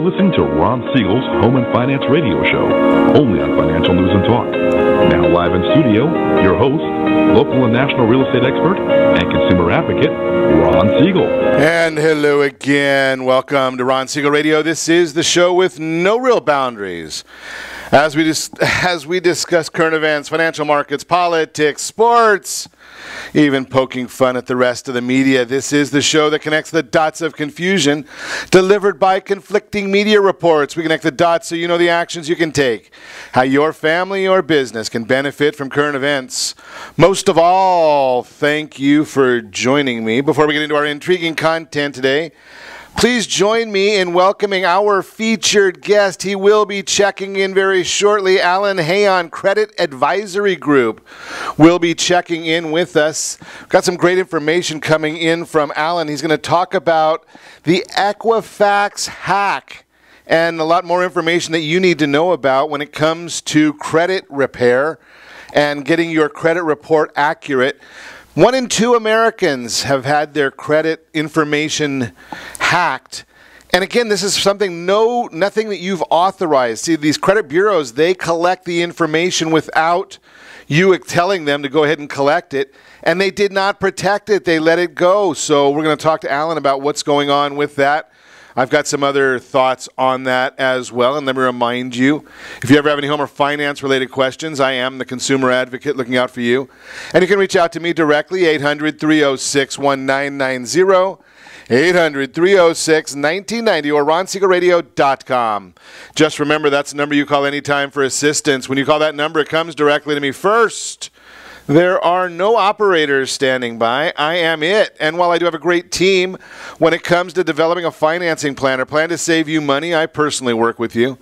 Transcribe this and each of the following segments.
listening to Ron Siegel's Home and Finance Radio Show, only on Financial News and Talk. Now live in studio, your host, local and national real estate expert and consumer advocate, Ron Siegel. And hello again. Welcome to Ron Siegel Radio. This is the show with no real boundaries. As we discuss current events, financial markets, politics, sports, even poking fun at the rest of the media, this is the show that connects the dots of confusion delivered by conflicting media reports. We connect the dots so you know the actions you can take, how your family or business can benefit from current events. Most of all, thank you for joining me. Before we get into our intriguing content today, please join me in welcoming our featured guest. He will be checking in very shortly. Alan Hayon, Credit Advisory Group, will be checking in with us. Got some great information coming in from Alan. He's going to talk about the Equifax hack and a lot more information that you need to know about when it comes to credit repair and getting your credit report accurate. 1 in 2 Americans have had their credit information hacked. And again, this is something, nothing that you've authorized. See, these credit bureaus, they collect the information without you telling them to go ahead and collect it. And they did not protect it. They let it go. So we're going to talk to Alan about what's going on with that. I've got some other thoughts on that as well. And let me remind you, if you ever have any home or finance related questions, I am the consumer advocate looking out for you. And you can reach out to me directly, 800-306-1990, 800-306-1990, or ronsiegelradio.com. Just remember, that's the number you call anytime for assistance. When you call that number, it comes directly to me first. There are no operators standing by. I am it. And while I do have a great team when it comes to developing a financing plan or plan to save you money, I personally work with you.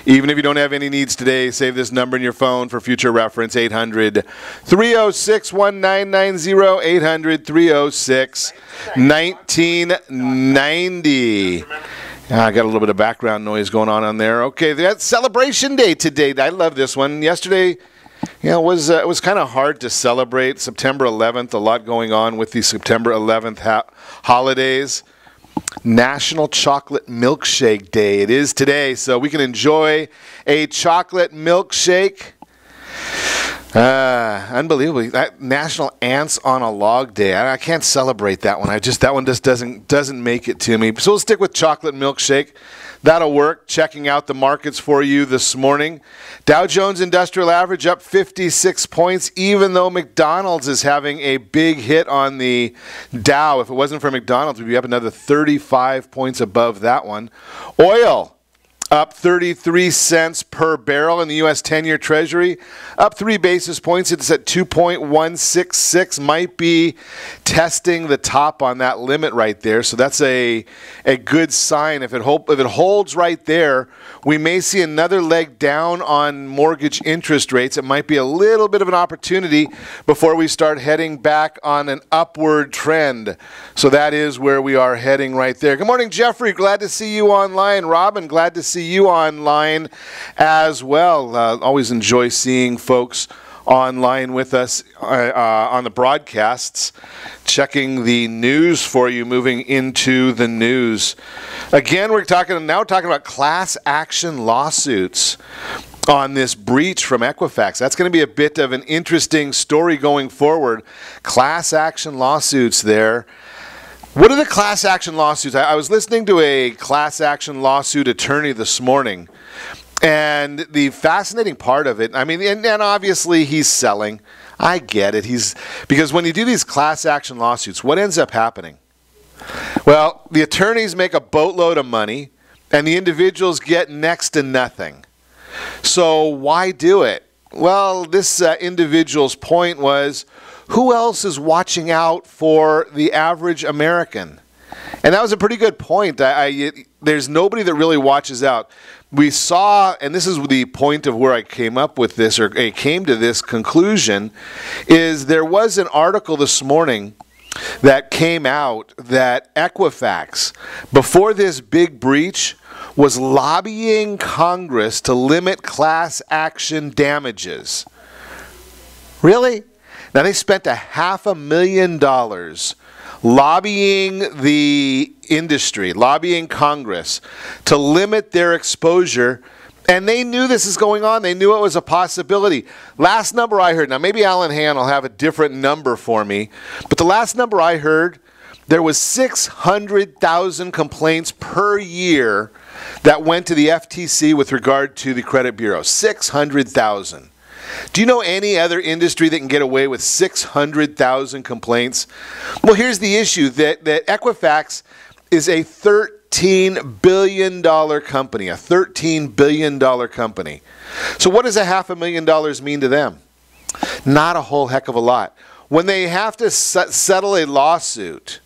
Even if you don't have any needs today, save this number in your phone for future reference, 800-306-1990, 800-306-1990. I got a little bit of background noise going on there. Okay, that's Celebration Day today. I love this one. Yesterday, it was kind of hard to celebrate September 11th. A lot going on with the September 11th holidays. National Chocolate Milkshake Day. It is today, so we can enjoy a chocolate milkshake. Unbelievable. National Ants on a Log Day. I can't celebrate that one. That one just doesn't make it to me. So we'll stick with chocolate milkshake. That'll work. Checking out the markets for you this morning. Dow Jones Industrial Average up 56 points, even though McDonald's is having a big hit on the Dow. If it wasn't for McDonald's, we'd be up another 35 points above that one. Oil up 33 cents per barrel in the U.S. 10-year Treasury, up 3 basis points. It's at 2.166. Might be testing the top on that limit right there. So that's a good sign. If it holds right there, we may see another leg down on mortgage interest rates. It might be a little bit of an opportunity before we start heading back on an upward trend. So that is where we are heading right there. Good morning, Jeffrey. Glad to see you online. Robin, glad to see you online as well. Always enjoy seeing folks online with us on the broadcasts, checking the news for you, moving into the news. Again, we're talking about class action lawsuits on this breach from Equifax. That's going to be a bit of an interesting story going forward. Class action lawsuits there. What are the class action lawsuits? I was listening to a class action lawsuit attorney this morning, and the fascinating part of it, and obviously he's selling. I get it. Because when you do these class action lawsuits, what ends up happening? Well, the attorneys make a boatload of money, and the individuals get next to nothing. So why do it? Well, this individual's point was, who else is watching out for the average American? And that was a pretty good point. There's nobody that really watches out. We saw, and this is the point of where I came up with this, or I came to this conclusion, is there was an article this morning that came out that Equifax, before this big breach, was lobbying Congress to limit class action damages. Really? Now, they spent $500,000 lobbying the industry, lobbying Congress to limit their exposure. And they knew this is going on. They knew it was a possibility. Last number I heard, now maybe Alan Hayon will have a different number for me, but the last number I heard, there was 600,000 complaints per year that went to the FTC with regard to the credit bureau. 600,000. Do you know any other industry that can get away with 600,000 complaints? Well, here's the issue, that Equifax is a $13 billion company, a $13 billion company. So what does $500,000 mean to them? Not a whole heck of a lot. When they have to settle a lawsuit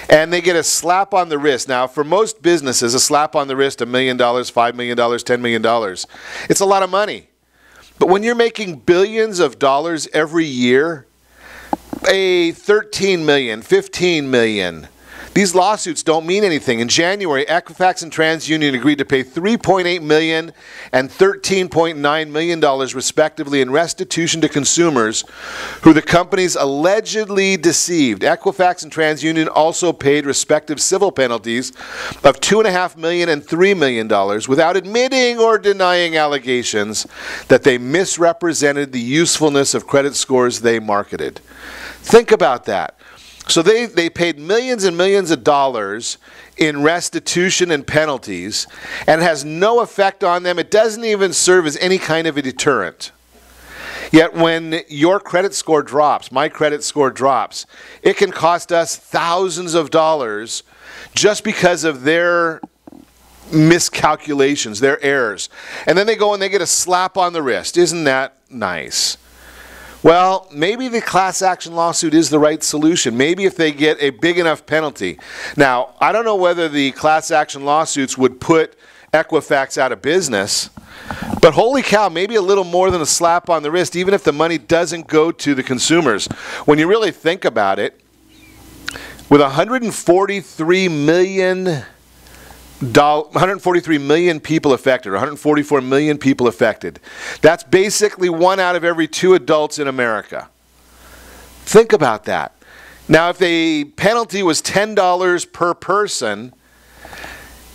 and they get a slap on the wrist, now for most businesses, a slap on the wrist, $1 million, $5 million, $10 million, it's a lot of money. But when you're making billions of dollars every year, a $13 million, $15 million, these lawsuits don't mean anything. In January, Equifax and TransUnion agreed to pay $3.8 million and $13.9 million respectively in restitution to consumers who the companies allegedly deceived. Equifax and TransUnion also paid respective civil penalties of $2.5 million and $3 million without admitting or denying allegations that they misrepresented the usefulness of credit scores they marketed. Think about that. So they paid millions and millions of dollars in restitution and penalties, and it has no effect on them. It doesn't even serve as any kind of a deterrent. Yet when your credit score drops, my credit score drops, it can cost us thousands of dollars just because of their miscalculations, their errors. And then they go and they get a slap on the wrist. Isn't that nice? Well, maybe the class action lawsuit is the right solution. Maybe if they get a big enough penalty. Now, I don't know whether the class action lawsuits would put Equifax out of business, but holy cow, maybe a little more than a slap on the wrist, even if the money doesn't go to the consumers. When you really think about it, with 143 million people affected, or 144 million people affected. That's basically 1 out of every 2 adults in America. Think about that. Now, if the penalty was $10 per person,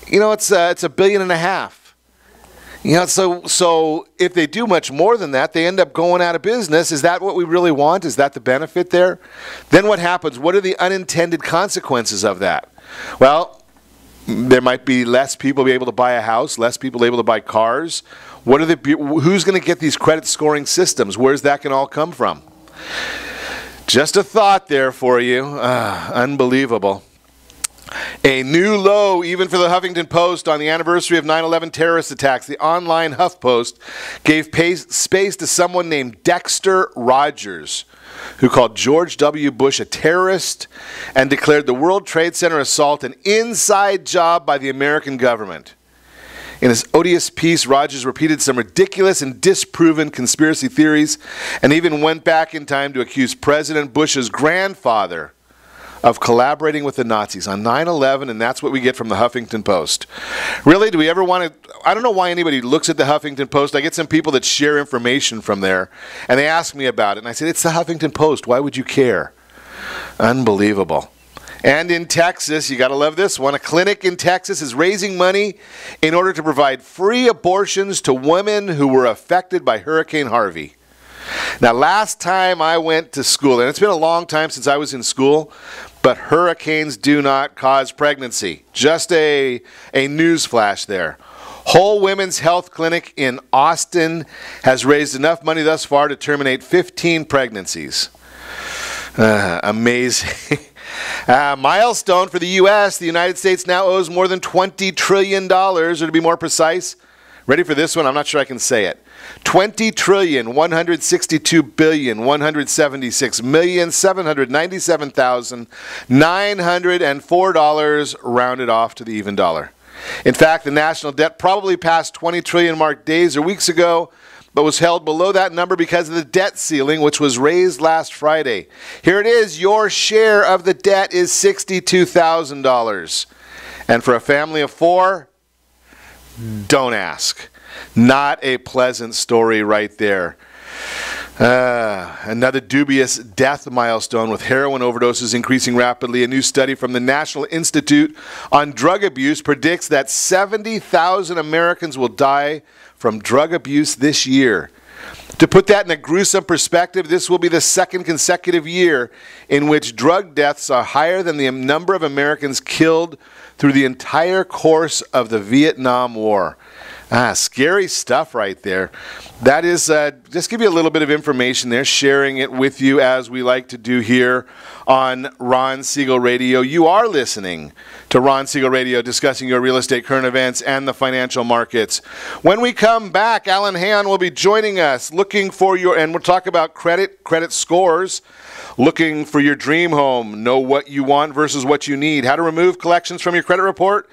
you know, it's $1.5 billion. You know, so if they do much more than that, they end up going out of business. Is that what we really want? Is that the benefit there? Then what happens? What are the unintended consequences of that? Well, there might be less people be able to buy a house, less people able to buy cars. Who's going to get these credit scoring systems? Where's that going to all come from? Just a thought there for you. Unbelievable. A new low even for the Huffington Post on the anniversary of 9/11 terrorist attacks. The online HuffPost gave space to someone named Dexter Rogers, who called George W. Bush a terrorist and declared the World Trade Center assault an inside job by the American government. In his odious piece, Rogers repeated some ridiculous and disproven conspiracy theories and even went back in time to accuse President Bush's grandfather of collaborating with the Nazis on 9/11, and that's what we get from the Huffington Post. Really, do we ever want to? I don't know why anybody looks at the Huffington Post. I get some people that share information from there, and they ask me about it, and I said, it's the Huffington Post. Why would you care? Unbelievable. And in Texas, you got to love this one. A clinic in Texas is raising money in order to provide free abortions to women who were affected by Hurricane Harvey. Now, last time I went to school, and it's been a long time since I was in school, but hurricanes do not cause pregnancy. Just a news flash there. Whole Women's Health Clinic in Austin has raised enough money thus far to terminate 15 pregnancies. Amazing. Milestone for the U.S. The United States now owes more than $20 trillion, or to be more precise, ready for this one? I'm not sure I can say it. $20,162,176,797,904 rounded off to the even dollar. In fact, the national debt probably passed 20 trillion mark days or weeks ago, but was held below that number because of the debt ceiling, which was raised last Friday. Here it is. Your share of the debt is $62,000. And for a family of 4, don't ask. Not a pleasant story right there. Another dubious death milestone with heroin overdoses increasing rapidly. A new study from the National Institute on Drug Abuse predicts that 70,000 Americans will die from drug abuse this year. To put that in a gruesome perspective, this will be the second consecutive year in which drug deaths are higher than the number of Americans killed through the entire course of the Vietnam War. Scary stuff right there. That is, just give you a little bit of information there, sharing it with you as we like to do here on Ron Siegel Radio. You are listening to Ron Siegel Radio, discussing your real estate, current events, and the financial markets. When we come back, Alan Hayon will be joining us, looking for your, and we'll talk about credit scores, looking for your dream home, know what you want versus what you need, how to remove collections from your credit report,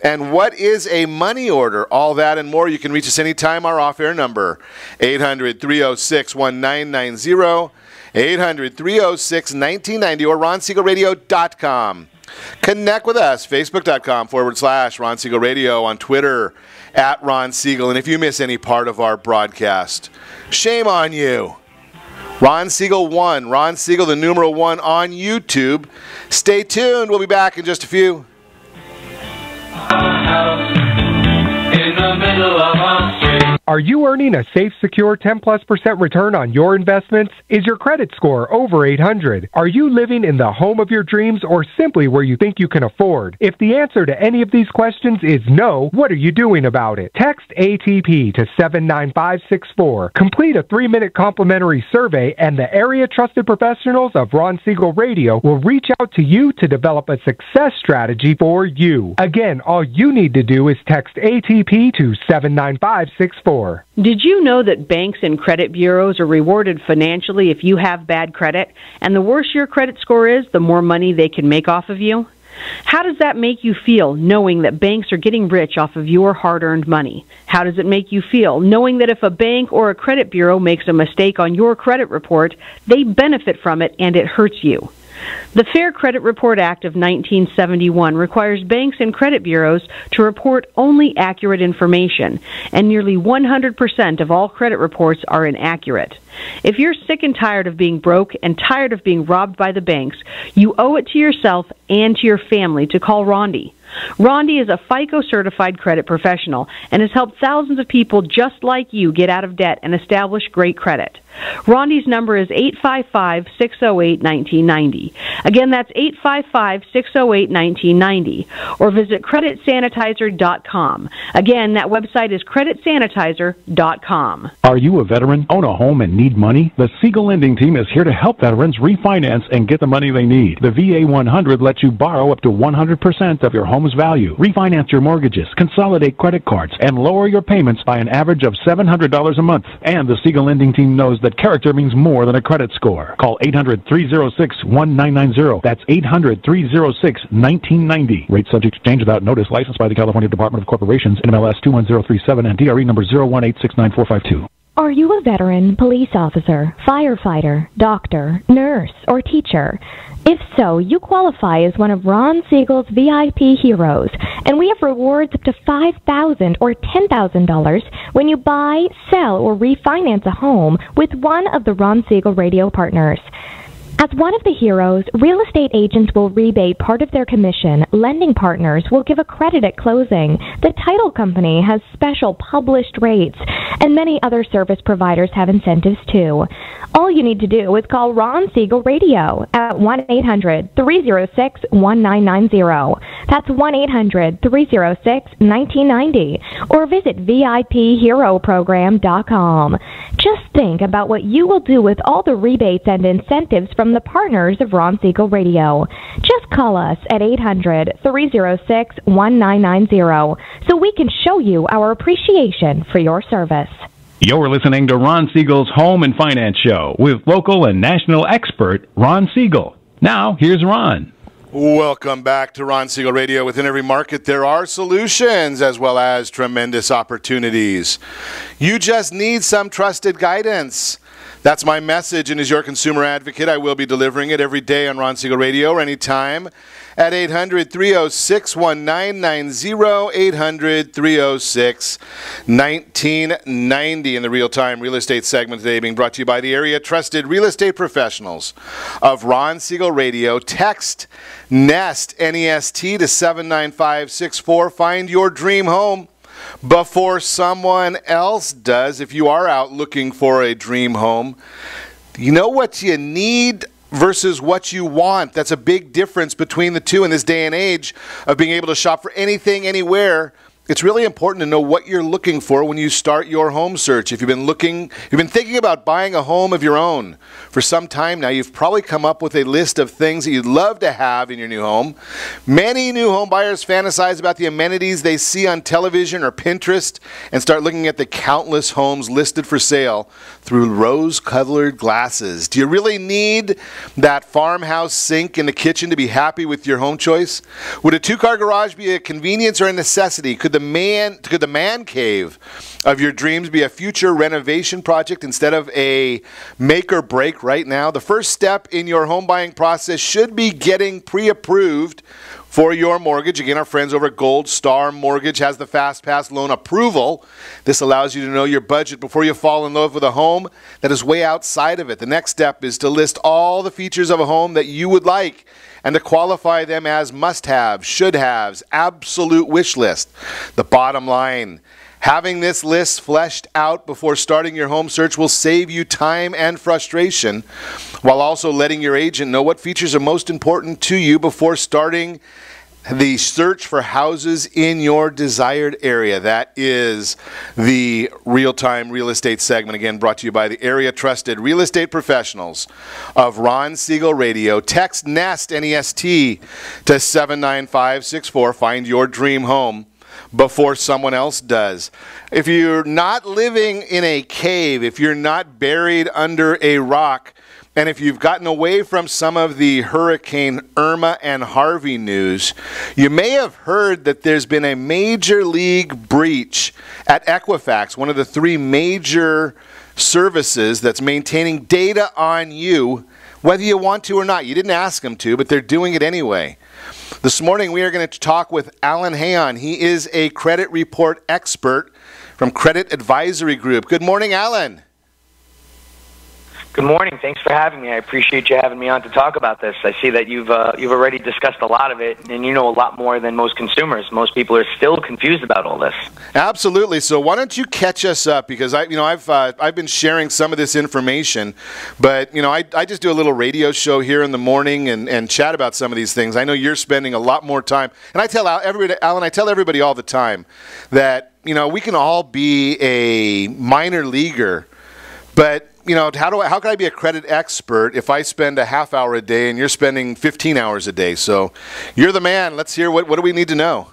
and what is a money order? All that and more. You can reach us anytime. Our off-air number, 800-306-1990, 800-306-1990, or ronsiegelradio.com. Connect with us, facebook.com/Ron Siegel Radio, on Twitter, @Ron Siegel. And if you miss any part of our broadcast, shame on you. Ron Siegel 1, Ron Siegel the numeral 1 on YouTube. Stay tuned. We'll be back in just a few. In the middle of a street. Are you earning a safe, secure 10+% return on your investments? Is your credit score over 800? Are you living in the home of your dreams or simply where you think you can afford? If the answer to any of these questions is no, what are you doing about it? Text ATP to 79564. Complete a 3-minute complimentary survey, and the area trusted professionals of Ron Siegel Radio will reach out to you to develop a success strategy for you. Again, all you need to do is text ATP to 79564. Did you know that banks and credit bureaus are rewarded financially if you have bad credit? And the worse your credit score is, the more money they can make off of you? How does that make you feel, knowing that banks are getting rich off of your hard-earned money? How does it make you feel, knowing that if a bank or a credit bureau makes a mistake on your credit report, they benefit from it and it hurts you? The Fair Credit Report Act of 1971 requires banks and credit bureaus to report only accurate information, and nearly 100% of all credit reports are inaccurate. If you're sick and tired of being broke and tired of being robbed by the banks, you owe it to yourself and to your family to call Rondi. Rondi is a FICO-certified credit professional and has helped thousands of people just like you get out of debt and establish great credit. Rondi's number is 855-608-1990. Again, that's 855-608-1990. Or visit creditsanitizer.com. Again, that website is creditsanitizer.com. Are you a veteran, own a home, and need money? The Siegel Lending Team is here to help veterans refinance and get the money they need. The VA 100 lets you borrow up to 100% of your home's value, refinance your mortgages, consolidate credit cards, and lower your payments by an average of $700 a month. And the Siegel Lending Team knows that character means more than a credit score. Call 800-306-1990. That's 800-306-1990. Rate subject to change without notice. Licensed by the California Department of Corporations, NMLS 21037, and DRE number 018694552. Are you a veteran, police officer, firefighter, doctor, nurse, or teacher? If so, you qualify as one of Ron Siegel's VIP heroes, and we have rewards up to $5,000 or $10,000 when you buy, sell, or refinance a home with one of the Ron Siegel Radio partners. As one of the heroes, real estate agents will rebate part of their commission. Lending partners will give a credit at closing. The title company has special published rates, and many other service providers have incentives too. All you need to do is call Ron Siegel Radio at 1-800-306-1990. That's 1-800-306-1990. Or visit VIPHeroProgram.com. Just think about what you will do with all the rebates and incentives from the partners of Ron Siegel Radio. Just call us at 800-306-1990 so we can show you our appreciation for your service. You're listening to Ron Siegel's Home and Finance Show with local and national expert Ron Siegel. Now, here's Ron. Welcome back to Ron Siegel Radio. Within every market, there are solutions as well as tremendous opportunities. You just need some trusted guidance. That's my message, and as your consumer advocate, I will be delivering it every day on Ron Siegel Radio or anytime at 800-306-1990, 800-306-1990 in the real-time real estate segment today, being brought to you by the area trusted real estate professionals of Ron Siegel Radio. Text NEST, N-E-S-T, to 79564. Find your dream home before someone else does. If you are out looking for a dream home, you know what you need versus what you want. That's a big difference between the two in this day and age of being able to shop for anything, anywhere. It's really important to know what you're looking for when you start your home search. If you've been thinking about buying a home of your own for some time now, you've probably come up with a list of things that you'd love to have in your new home. Many new home buyers fantasize about the amenities they see on television or Pinterest and start looking at the countless homes listed for sale through rose-colored glasses. Do you really need that farmhouse sink in the kitchen to be happy with your home choice? Would a two-car garage be a convenience or a necessity? Could the man cave of your dreams be a future renovation project instead of a make or break right now? The first step in your home buying process should be getting pre-approved for your mortgage. Again, our friends over at Gold Star Mortgage has the Fast Pass loan approval. This allows you to know your budget before you fall in love with a home that is way outside of it. The next step is to list all the features of a home that you would like and to qualify them as must-haves, should-haves, absolute wish list. The bottom line, having this list fleshed out before starting your home search will save you time and frustration, while also letting your agent know what features are most important to you before starting the search for houses in your desired area. That is the real-time real estate segment, again brought to you by the area trusted real estate professionals of Ron Siegel Radio. Text NEST, N-E-S-T, to 79564. Find your dream home before someone else does. If you're not living in a cave, if you're not buried under a rock, and if you've gotten away from some of the Hurricane Irma and Harvey news, you may have heard that there's been a major league breach at Equifax, one of the three major services that's maintaining data on you, whether you want to or not. You didn't ask them to, but they're doing it anyway. This morning we are going to talk with Alan Hayon. He is a credit report expert from Credit Advisory Group. Good morning, Alan. Good morning. Thanks for having me. I appreciate you having me on to talk about this. I see that you've already discussed a lot of it, and you know a lot more than most consumers. Most people are still confused about all this. Absolutely. So why don't you catch us up? Because I've been sharing some of this information, but I just do a little radio show here in the morning and chat about some of these things. I know you're spending a lot more time, and I tell everybody, Alan, I tell everybody all the time that we can all be a minor leaguer, but how can I be a credit expert if I spend a half hour a day and you're spending 15 hours a day? So you're the man. Let's hear what do we need to know?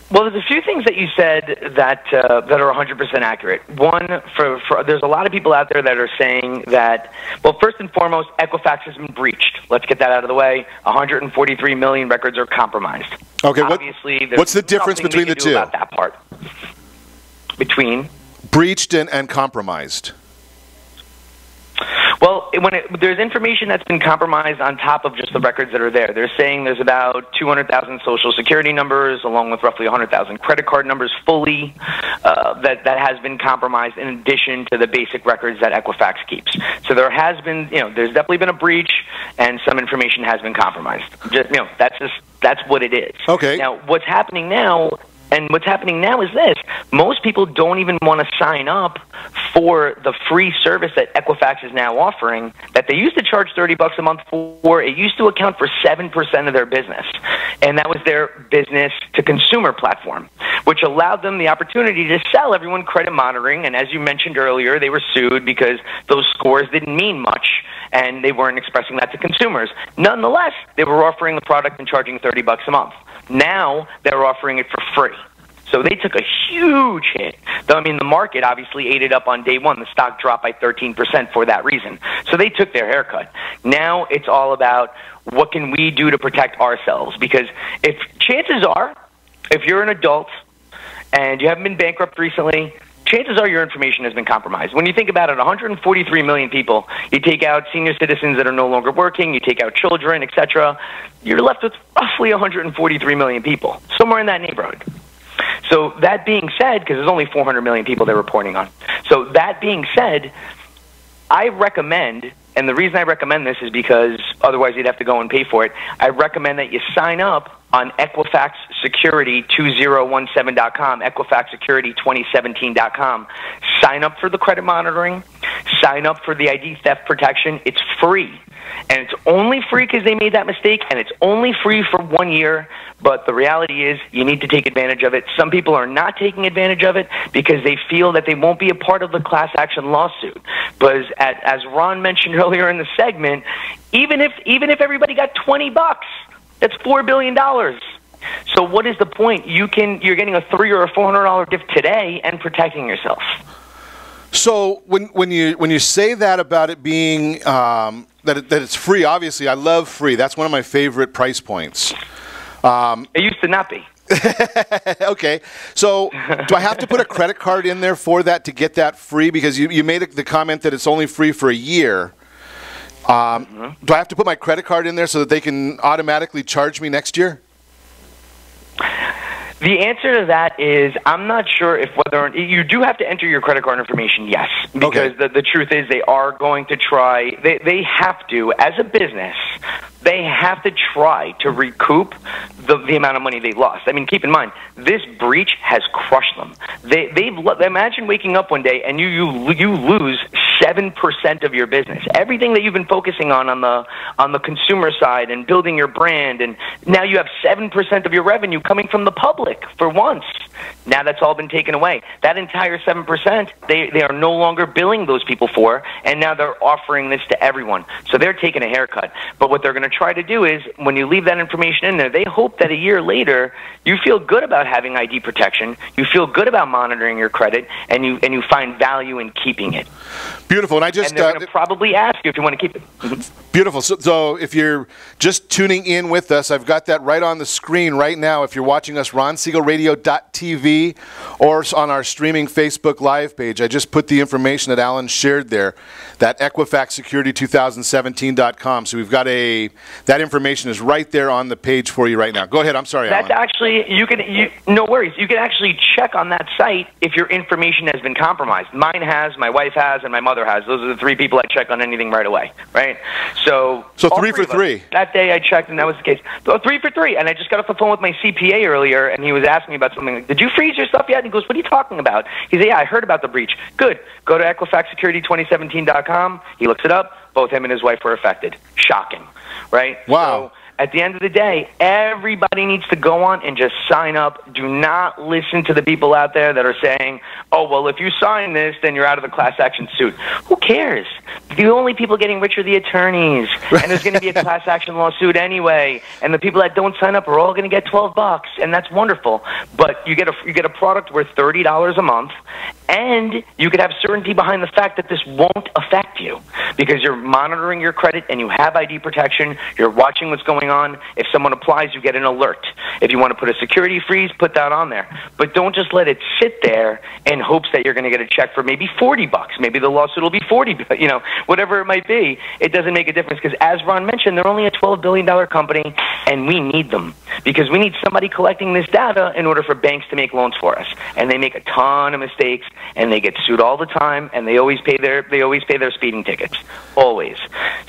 Well, there's a few things that you said that are 100% accurate. One, there's a lot of people out there that are saying that, well, first and foremost, Equifax has been breached. Let's get that out of the way. 143 million records are compromised. Okay, obviously, what's the difference between the two? About that part. Between? Breached and compromised. Well, there's information that's been compromised on top of just the records that are there. They're saying there's about 200,000 Social Security numbers, along with roughly 100,000 credit card numbers fully, that has been compromised in addition to the basic records that Equifax keeps. So there has been, there's definitely been a breach, and some information has been compromised. That's what it is. Okay. Now, what's happening now? And what's happening now is this. Most people don't even want to sign up for the free service that Equifax is now offering that they used to charge $30 a month for. It used to account for 7% of their business. And that was their business to consumer platform, which allowed them the opportunity to sell everyone credit monitoring. And as you mentioned earlier, they were sued because those scores didn't mean much and they weren't expressing that to consumers. Nonetheless, they were offering the product and charging $30 a month. Now they're offering it for free. So they took a huge hit. I mean, the market obviously ate it up on day one. The stock dropped by 13% for that reason. So they took their haircut. Now it's all about what can we do to protect ourselves? Because chances are, if you're an adult and you haven't been bankrupt recently, chances are your information has been compromised. When you think about it, 143 million people, you take out senior citizens that are no longer working, you take out children, etc., you're left with roughly 143 million people, somewhere in that neighborhood. So that being said, because there's only 400 million people they're reporting on. So that being said, I recommend, and the reason I recommend this is because otherwise you'd have to go and pay for it, I recommend that you sign up on Equifax Security 2017.com, Equifax Security 2017.com. Sign up for the credit monitoring. Sign up for the ID theft protection. It's free. And it's only free because they made that mistake, and it's only free for 1 year. But the reality is you need to take advantage of it. Some people are not taking advantage of it because they feel that they won't be a part of the class action lawsuit. But as Ron mentioned earlier in the segment, even if everybody got $20, that's $4 billion. So what is the point? You're getting a $300 or a $400 gift today and protecting yourself. So when you say that about it being that it's free, obviously I love free. That's one of my favorite price points. It used to not be. Okay. So do I have to put a credit card in there for that to get that free? Because you made the comment that it's only free for a year. Do I have to put my credit card in there so that they can automatically charge me next year? The answer to that is I'm not sure if whether you do have to enter your credit card information, yes, because the truth is they are going to try. They have to, as a business, they have to try to recoup the amount of money they lost. I mean, keep in mind, this breach has crushed them. Imagine waking up one day and you lose 7% of your business. Everything that you've been focusing on the consumer side and building your brand, and now you have 7% of your revenue coming from the public for once. Now that's all been taken away. That entire 7%, they are no longer billing those people for, and now they're offering this to everyone. So they're taking a haircut. But what they're going to try to do is, when you leave that information in there, they hope that a year later you feel good about having ID protection, you feel good about monitoring your credit, and you find value in keeping it. Beautiful. And they're going to probably ask you if you want to keep it. Beautiful. So if you're just tuning in with us, I've got that right on the screen right now. If you're watching us, RonSiegelRadio.tv, or on our streaming Facebook Live page, I just put the information that Alan shared there, that Equifax Security 2017.com. So we've got that information is right there on the page for you right now. Go ahead. I'm sorry, Alan. That's actually, no worries. You can actually check on that site if your information has been compromised. Mine has, my wife has, and my mother has. Those are the three people I check on anything right away, right? So 3 for 3. That day I checked, and that was the case. So 3 for 3. And I just got off the phone with my CPA earlier, and he was asking me about something. Like, did you freeze your stuff yet? And he goes, what are you talking about? He said, yeah, I heard about the breach. Good. Go to EquifaxSecurity2017.com. He looks it up. Both him and his wife were affected. Shocking, right? Wow. So at the end of the day, everybody needs to go on and just sign up. Do not listen to the people out there that are saying, oh, well, if you sign this, then you're out of the class action suit. Who cares? The only people getting rich are the attorneys, and there's going to be a class action lawsuit anyway, and the people that don't sign up are all going to get $12, and that's wonderful. But you get a product worth $30 a month, and you could have certainty behind the fact that this won't affect you because you're monitoring your credit and you have ID protection. You're watching what's going on. If someone applies, you get an alert. If you want to put a security freeze, put that on there. But don't just let it sit there in hopes that you're going to get a check for maybe $40. Maybe the lawsuit will be $40, whatever it might be. It doesn't make a difference because, as Ron mentioned, they're only a $12 billion company, and we need them because we need somebody collecting this data in order for banks to make loans for us. And they make a ton of mistakes, and they get sued all the time, and they always pay their speeding tickets, always.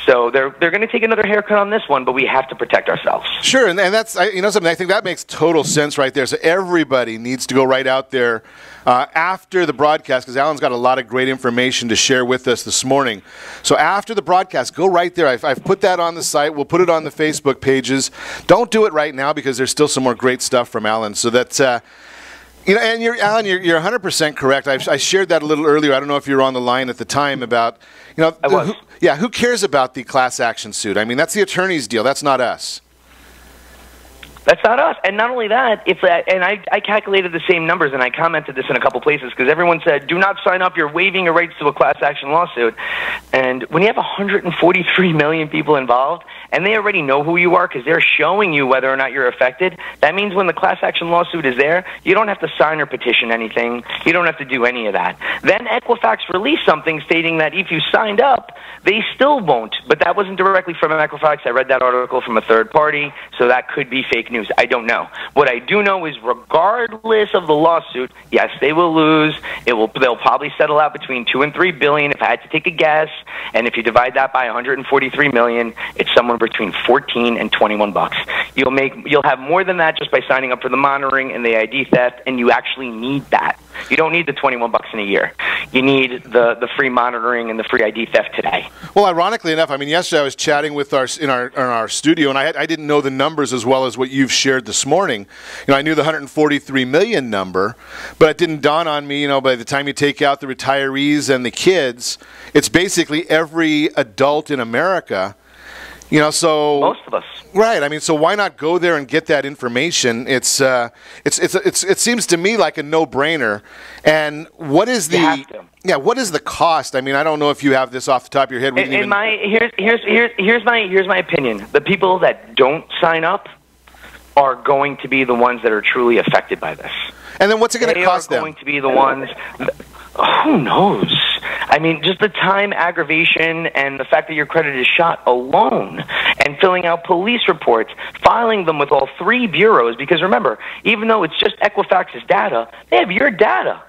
So they're going to take another haircut on this one, but we have to protect ourselves. Sure, and that's something. I think that makes total sense right there. So everybody needs to go right out there after the broadcast, because Alan's got a lot of great information to share with us this morning. So after the broadcast, go right there. I've put that on the site. We'll put it on the Facebook pages. Don't do it right now because there's still some more great stuff from Alan. So that's and Alan, you're 100% correct. I shared that a little earlier. I don't know if you were on the line at the time about I was. who cares about the class action suit? I mean, that's the attorney's deal. That's not us. That's not us. And not only that, and I calculated the same numbers, and I commented this in a couple places, because everyone said, do not sign up, you're waiving your rights to a class action lawsuit. And when you have 143 million people involved, and they already know who you are because they're showing you whether or not you're affected, that means when the class action lawsuit is there, you don't have to sign or petition anything. You don't have to do any of that. Then Equifax released something stating that if you signed up, they still won't. But that wasn't directly from Equifax. I read that article from a third party, so that could be fake news. I don't know. What I do know is regardless of the lawsuit, yes, they will lose. They'll probably settle out between $2 and $3 billion if I had to take a guess. And if you divide that by 143 million, it's somewhere between 14 and 21 bucks. You'll have more than that just by signing up for the monitoring and the ID theft, and you actually need that. You don't need the 21 bucks in a year. You need the free monitoring and the free ID theft today. Well, ironically enough, I mean, yesterday I was chatting with in our studio, and I didn't know the numbers as well as what you've shared this morning. You know, I knew the 143 million number, but it didn't dawn on me, you know, by the time you take out the retirees and the kids, it's basically every adult in America. You know, so most of us, right? I mean, so why not go there and get that information? It seems to me like a no-brainer. And what is what is the cost? I mean, I don't know if you have this off the top of your head. Here's my opinion. The people that don't sign up are going to be the ones that are truly affected by this. And then what's it going to cost them? They are going to be the ones. Who knows? I mean, just the time aggravation and the fact that your credit is shot alone, and filling out police reports, filing them with all three bureaus, because remember, even though it's just Equifax's data, they have your data.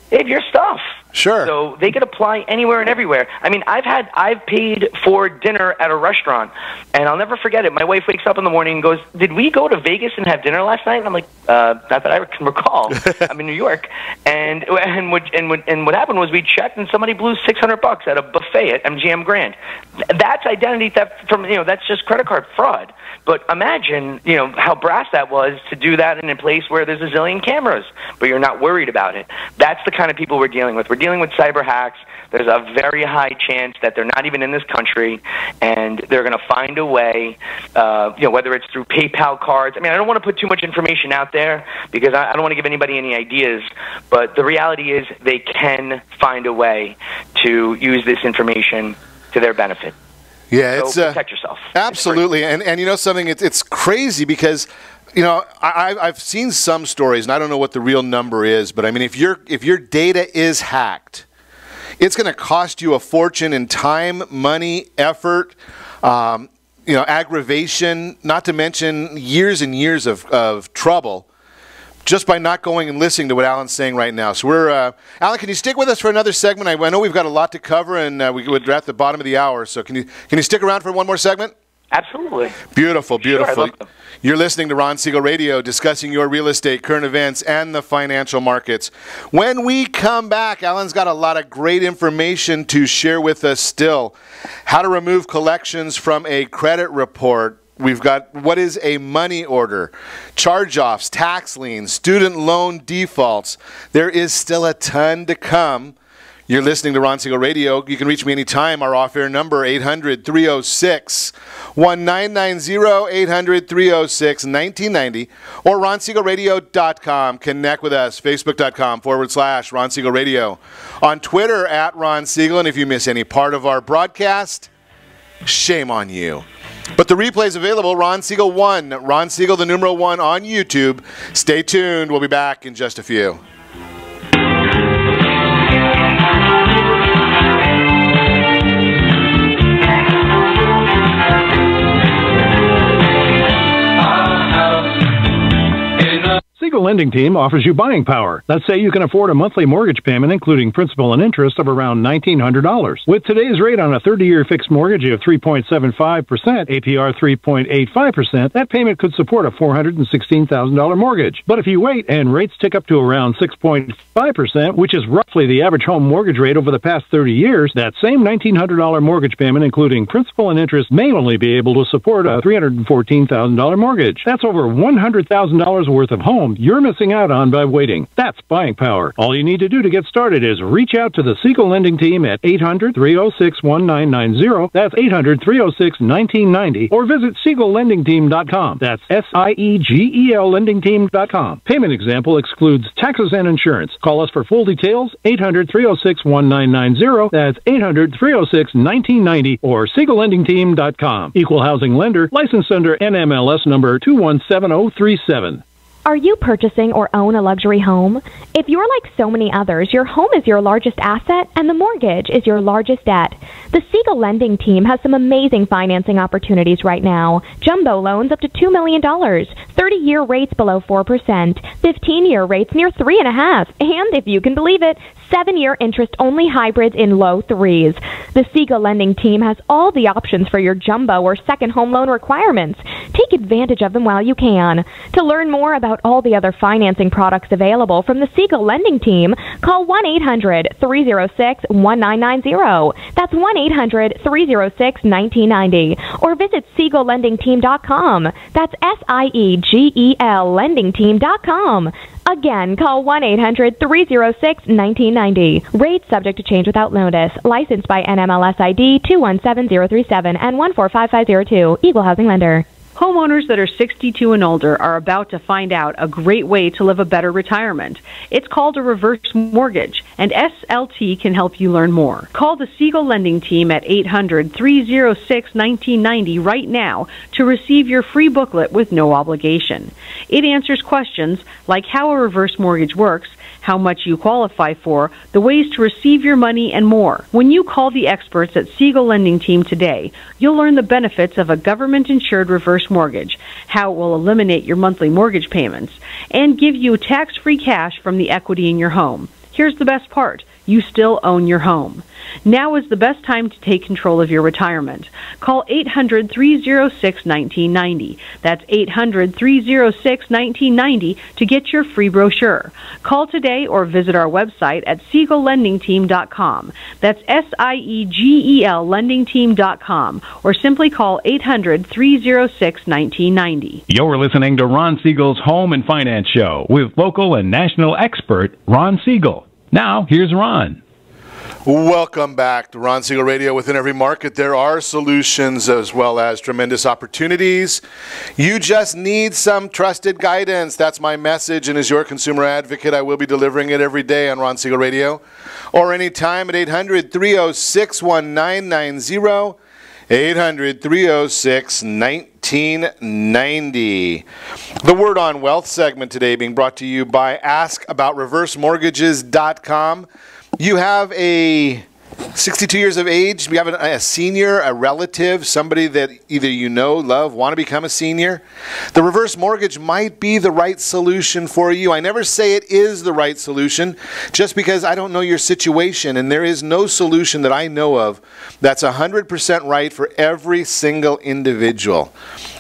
They have your stuff. Sure. So they could apply anywhere and everywhere. I mean, I've paid for dinner at a restaurant, and I'll never forget it. My wife wakes up in the morning and goes, "Did we go to Vegas and have dinner last night?" And I'm like, "Not that I can recall." I'm in New York, and what happened was we checked, and somebody blew $600 at a buffet at MGM Grand. That's identity theft that's just credit card fraud. But imagine, how brass that was to do that in a place where there's a zillion cameras, but you're not worried about it. That's the kind of people we're dealing with. We're dealing with cyber hacks. There's a very high chance that they're not even in this country, and they're going to find a way, whether it's through PayPal cards. I mean, I don't want to put too much information out there because I don't want to give anybody any ideas, but the reality is they can find a way to use this information to their benefit. Yeah, so it's protect yourself. Absolutely, and you know something, it's crazy because I've seen some stories, and I don't know what the real number is, but I mean, if your data is hacked, it's going to cost you a fortune in time, money, effort, aggravation, not to mention years and years of trouble, just by not going and listening to what Alan's saying right now. So Alan, can you stick with us for another segment? I know we've got a lot to cover, and we're at the bottom of the hour. So can you stick around for one more segment? Absolutely. Beautiful, beautiful. Sure, You're listening to Ron Siegel Radio, discussing your real estate, current events, and the financial markets. When we come back, Alan's got a lot of great information to share with us still. How to remove collections from a credit report. We've got what is a money order, charge-offs, tax liens, student loan defaults. There is still a ton to come. You're listening to Ron Siegel Radio. You can reach me anytime. Our off-air number, 800-306-1990, 800-306-1990, or ronsiegelradio.com. Connect with us, facebook.com/Ron Siegel Radio. On Twitter, @Ron Siegel. And if you miss any part of our broadcast, shame on you. But the replay is available, Ron Siegel 1, Ron Siegel, the numeral 1 on YouTube. Stay tuned. We'll be back in just a few. Siegel Lending Team offers you buying power. Let's say you can afford a monthly mortgage payment, including principal and interest, of around $1,900. With today's rate on a 30-year fixed mortgage of 3.75%, APR 3.85%, that payment could support a $416,000 mortgage. But if you wait and rates tick up to around 6.5%, which is roughly the average home mortgage rate over the past 30 years, that same $1,900 mortgage payment, including principal and interest, may only be able to support a $314,000 mortgage. That's over $100,000 worth of home you're missing out on by waiting. That's buying power. All you need to do to get started is reach out to the Siegel Lending Team at 800-306-1990. That's 800-306-1990. Or visit SiegelLendingTeam.com. That's SIEGEL LendingTeam.com. Payment example excludes taxes and insurance. Call us for full details, 800-306-1990. That's 800-306-1990 or SiegelLendingTeam.com. Equal housing lender, licensed under NMLS number 217037. Are you purchasing or own a luxury home? If you're like so many others, your home is your largest asset and the mortgage is your largest debt. The Siegel Lending Team has some amazing financing opportunities right now. Jumbo loans up to $2 million, 30-year rates below 4%, 15-year rates near 3.5%, and if you can believe it, 7-year interest-only hybrids in low 3s. The Siegel Lending Team has all the options for your jumbo or second home loan requirements. Take advantage of them while you can. To learn more about all the other financing products available from the Siegel Lending Team, call 1-800-306-1990. That's 1-800-306-1990. Or visit SiegelLendingTeam.com. That's SIEGEL LendingTeam.com. Again, call 1-800-306-1990. Rates subject to change without notice. Licensed by NMLS ID 217037 and 145502. Equal housing lender. Homeowners that are 62 and older are about to find out a great way to live a better retirement. It's called a reverse mortgage, and SLT can help you learn more. Call the Siegel Lending Team at 800-306-1990 right now to receive your free booklet with no obligation. It answers questions like how a reverse mortgage works, how much you qualify for, the ways to receive your money, and more. When you call the experts at Siegel Lending Team today, you'll learn the benefits of a government-insured reverse mortgage, how it will eliminate your monthly mortgage payments, and give you tax-free cash from the equity in your home. Here's the best part. You still own your home. Now is the best time to take control of your retirement. Call 800-306-1990. That's 800-306-1990 to get your free brochure. Call today or visit our website at SiegelLendingTeam.com. That's SIEGEL LendingTeam.com. Or simply call 800-306-1990. You're listening to Ron Siegel's Home and Finance Show with local and national expert Ron Siegel. Now, here's Ron. Welcome back to Ron Siegel Radio. Within every market, there are solutions as well as tremendous opportunities. You just need some trusted guidance. That's my message, and as your consumer advocate, I will be delivering it every day on Ron Siegel Radio or anytime at 800-306-1990, 800-306-1990. The Word on Wealth segment today being brought to you by AskAboutReverseMortgages.com. You have a 62 years of age, you have a senior, a relative, somebody that either you know, love, want to become a senior. The reverse mortgage might be the right solution for you. I never say it is the right solution just because I don't know your situation, and there is no solution that I know of that's 100% right for every single individual.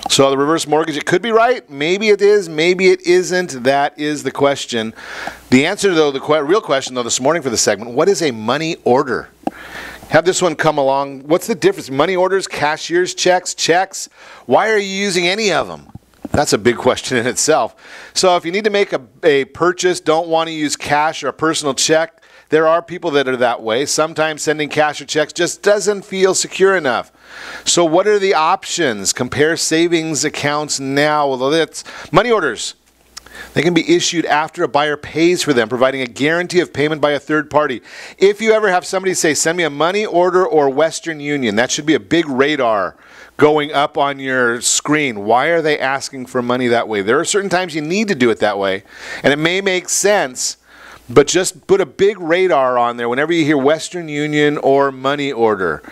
So the reverse mortgage, it could be right. Maybe it is. Maybe it isn't. That is the question. The answer, though, the real question, though, this morning for the segment, what is a money order? Have this one come along. What's the difference? Money orders, cashier's checks. Why are you using any of them? That's a big question in itself. So if you need to make a purchase, don't want to use cash or a personal check, there are people that are that way. Sometimes sending cash or checks just doesn't feel secure enough. So what are the options? Compare savings accounts now. Well, that's money orders. They can be issued after a buyer pays for them, providing a guarantee of payment by a third party. If you ever have somebody say, send me a money order or Western Union, that should be a big radar going up on your screen. Why are they asking for money that way? There are certain times you need to do it that way, and it may make sense, but just put a big radar on there whenever you hear Western Union or money order.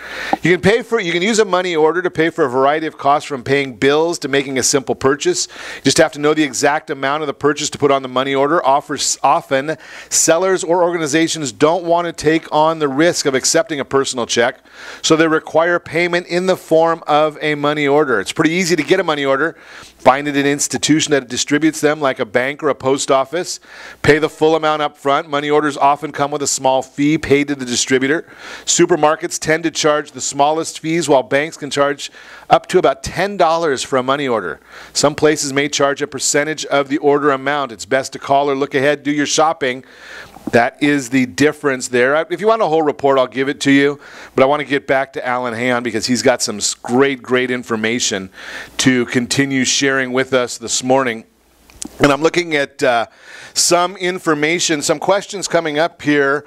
You can use a money order to pay for a variety of costs, from paying bills to making a simple purchase. You just have to know the exact amount of the purchase to put on the money order. Often, sellers or organizations don't want to take on the risk of accepting a personal check, so they require payment in the form of a money order. It's pretty easy to get a money order. Find it an institution that distributes them, like a bank or a post office. Pay the full amount up front. Money orders often come with a small fee paid to the distributor. Supermarkets tend to charge the smallest fees, while banks can charge up to about $10 for a money order. Some places may charge a percentage of the order amount. It's best to call or look ahead, do your shopping. That is the difference there. If you want a whole report, I'll give it to you. But I want to get back to Alan Hayon because he's got some great information to continue sharing with us this morning. And I'm looking at some information, some questions coming up here.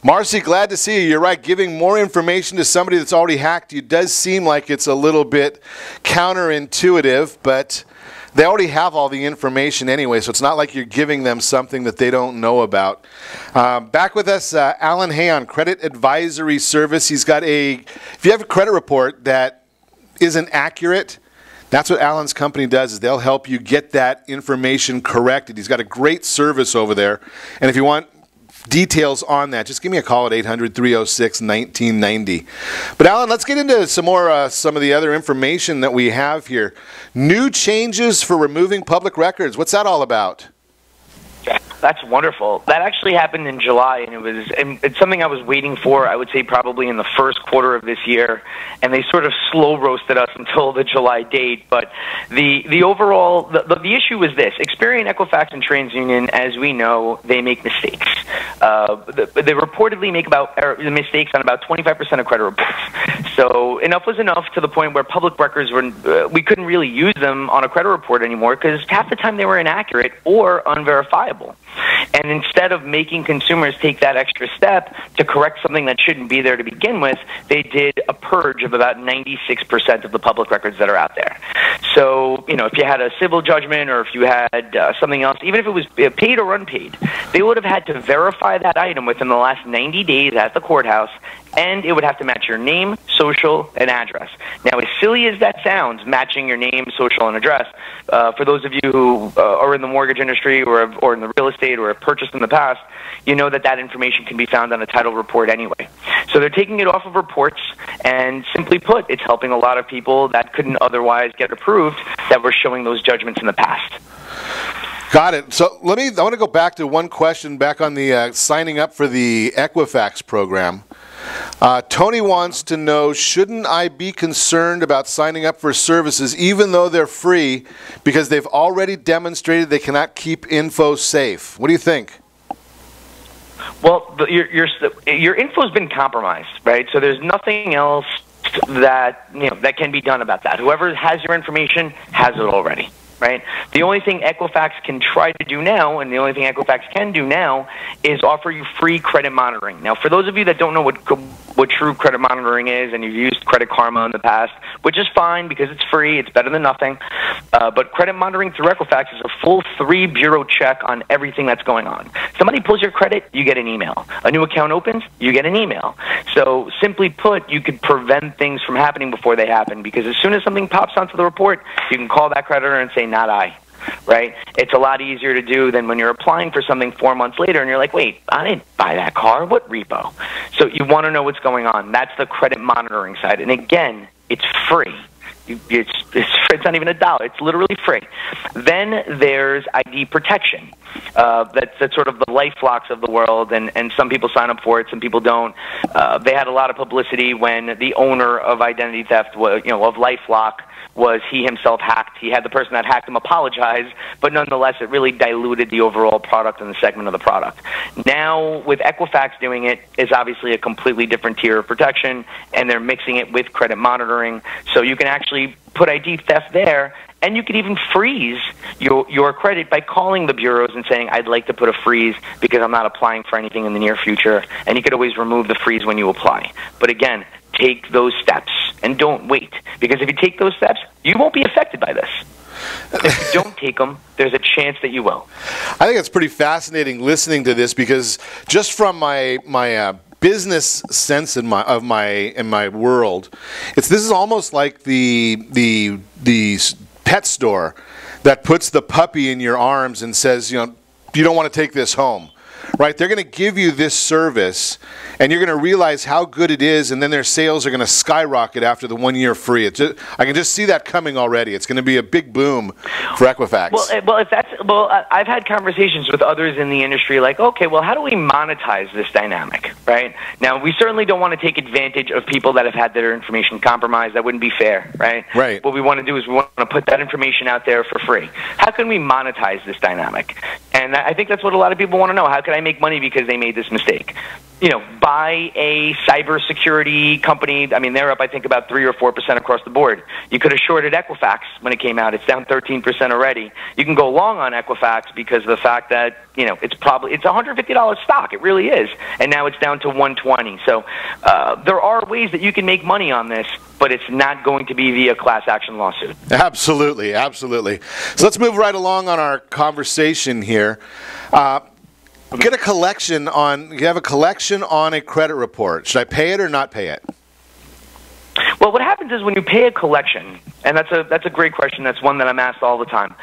Marcy, glad to see you. You're right. Giving more information to somebody that's already hacked you does seem like it's a little bit counterintuitive, but they already have all the information anyway, so it's not like you're giving them something that they don't know about. Back with us, Alan Hayon, Credit Advisory Service. He's got if you have a credit report that isn't accurate, that's what Alan's company does, is they'll help you get that information corrected. He's got a great service over there. And if you want details on that, just give me a call at 800-306-1990. But Alan, let's get into some of the other information that we have here. New changes for removing public records. What's that all about? That's wonderful. That actually happened in July, and it's something I was waiting for, I would say probably in the first quarter of this year, and they sort of slow roasted us until the July date. But the overall, the issue was this. Experian, Equifax, and TransUnion, as we know, they make mistakes. They reportedly make mistakes on about 25% of credit reports. So enough was enough to the point where public records we couldn't really use them on a credit report anymore because half the time they were inaccurate or unverifiable. And instead of making consumers take that extra step to correct something that shouldn't be there to begin with, they did a purge of about 96% of the public records that are out there. So, if you had a civil judgment or if you had something else, even if it was paid or unpaid, they would have had to verify that item within the last 90 days at the courthouse, and it would have to match your name, social, and address. Now, as silly as that sounds, matching your name, social, and address, for those of you who are in the mortgage industry or in the real estate or have purchased in the past, you know that information can be found on a title report anyway. So they're taking it off of reports, and simply put, it's helping a lot of people that couldn't otherwise get approved that were showing those judgments in the past. Got it. So I want to go back to one question back on the signing up for the Equifax program. Tony wants to know, shouldn't I be concerned about signing up for services even though they're free because they've already demonstrated they cannot keep info safe? What do you think? Well, your info's been compromised, right? So there's nothing else that can be done about that. Whoever has your information has it already. Right? The only thing Equifax can try to do now, and the only thing Equifax can do now, is offer you free credit monitoring. Now, for those of you that don't know what true credit monitoring is, and you've used Credit Karma in the past, which is fine because it's free, it's better than nothing, but credit monitoring through Equifax is a full 3-bureau check on everything that's going on. Somebody pulls your credit, you get an email. A new account opens, you get an email. So simply put, you could prevent things from happening before they happen, because as soon as something pops onto the report, you can call that creditor and say, not I, right? It's a lot easier to do than when you're applying for something 4 months later and you're like, wait, I didn't buy that car. What repo? So you want to know what's going on. That's the credit monitoring side. And again, it's free. It's not even $1. It's literally free. Then there's ID protection. That's sort of the LifeLocks of the world, and some people sign up for it, some people don't. They had a lot of publicity when the owner of identity theft, of LifeLock, was he himself hacked. He had the person that hacked him apologize, but nonetheless, it really diluted the overall product and the segment of the product. Now, with Equifax doing it, is obviously a completely different tier of protection, and they're mixing it with credit monitoring, so you can actually put ID theft there, and you could even freeze your credit by calling the bureaus and saying, I'd like to put a freeze because I'm not applying for anything in the near future, and you could always remove the freeze when you apply. But again, take those steps and don't wait, because if you take those steps, you won't be affected by this. If you don't take them, there's a chance that you will. I think it's pretty fascinating listening to this, because just from my business sense in my world, this is almost like the pet store that puts the puppy in your arms and says, you don't want to take this home. right? They're going to give you this service, and you're going to realize how good it is, and then their sales are going to skyrocket after the 1 year free. I can just see that coming already. It's going to be a big boom for Equifax. I've had conversations with others in the industry like, okay, well, how do we monetize this dynamic, right? Now, we certainly don't want to take advantage of people that have had their information compromised. That wouldn't be fair, right? Right. What we want to do is we want to put that information out there for free. How can we monetize this dynamic? And I think that's what a lot of people want to know. How can I make money because they made this mistake? Buy a cybersecurity company. I mean, they're up, I think, about 3 or 4% across the board. You could have shorted Equifax when it came out. It's down 13% already. You can go long on Equifax because of the fact that, it's $150 stock. It really is. And now it's down to $120. So there are ways that you can make money on this, but it's not going to be via class action lawsuit. Absolutely, absolutely. So let's move right along on our conversation here. You have a collection on a credit report. Should I pay it or not pay it? Well, what happens is when you pay a collection, and that's a great question. That's one that I'm asked all the time.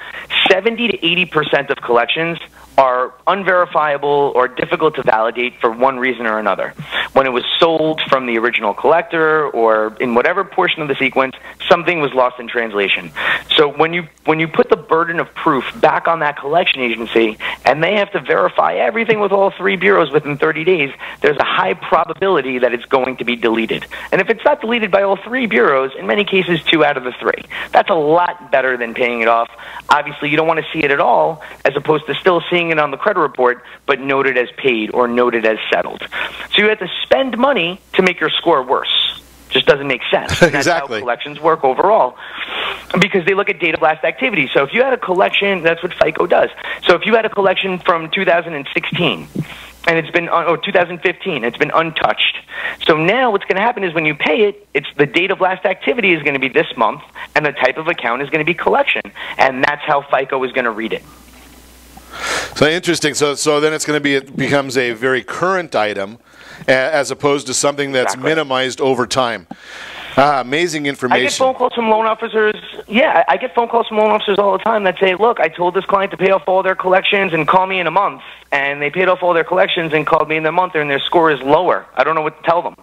70 to 80% of collections are unverifiable or difficult to validate for one reason or another. When it was sold from the original collector or in whatever portion of the sequence, something was lost in translation. So when you put the burden of proof back on that collection agency and they have to verify everything with all 3 bureaus within 30 days, there's a high probability that it's going to be deleted. And if it's not deleted by all 3 bureaus, in many cases 2 out of the 3. That's a lot better than paying it off. Obviously, you don't want to see it at all, as opposed to still seeing it on the credit report, but noted as paid or noted as settled. So you have to spend money to make your score worse. Just doesn't make sense. Exactly. That's how collections work overall, because they look at date of last activity. So if you had a collection, that's what FICO does. So if you had a collection from 2016, and it's been 2015, it's been untouched. So now what's going to happen is when you pay it, it's the date of last activity is going to be this month, and the type of account is going to be collection, and that's how FICO is going to read it. So interesting. So then it's going to be, it becomes a very current item, as opposed to something that's minimized over time. Amazing information. I get phone calls from loan officers. Yeah, I get phone calls from loan officers all the time that say, look, I told this client to pay off all their collections and call me in a month. And they paid off all their collections and called me in a month, and their score is lower. I don't know what to tell them.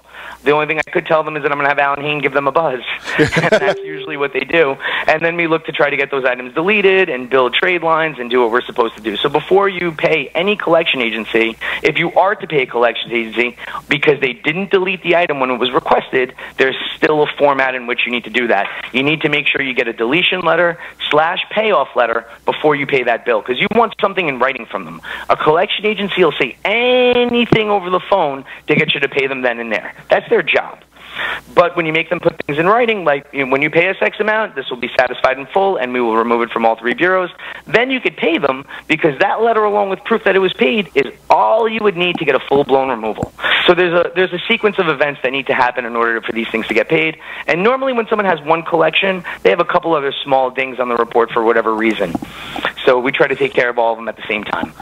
The only thing I could tell them is that I'm going to have Alan Hayon give them a buzz. And that's usually what they do. And then we look to try to get those items deleted and build trade lines and do what we're supposed to do. So before you pay any collection agency, if you are to pay a collection agency, because they didn't delete the item when it was requested, there's still a format in which you need to do that. You need to make sure you get a deletion letter / payoff letter before you pay that bill, because you want something in writing from them. A collection agency will say anything over the phone to get you to pay them then and there. That's their job. But when you make them put things in writing, like when you pay us X amount, this will be satisfied in full, and we will remove it from all 3 bureaus, then you could pay them, because that letter, along with proof that it was paid, is all you would need to get a full-blown removal. So there's a sequence of events that need to happen in order for these things to get paid. And normally when someone has one collection, they have a couple other small dings on the report for whatever reason. So we try to take care of all of them at the same time.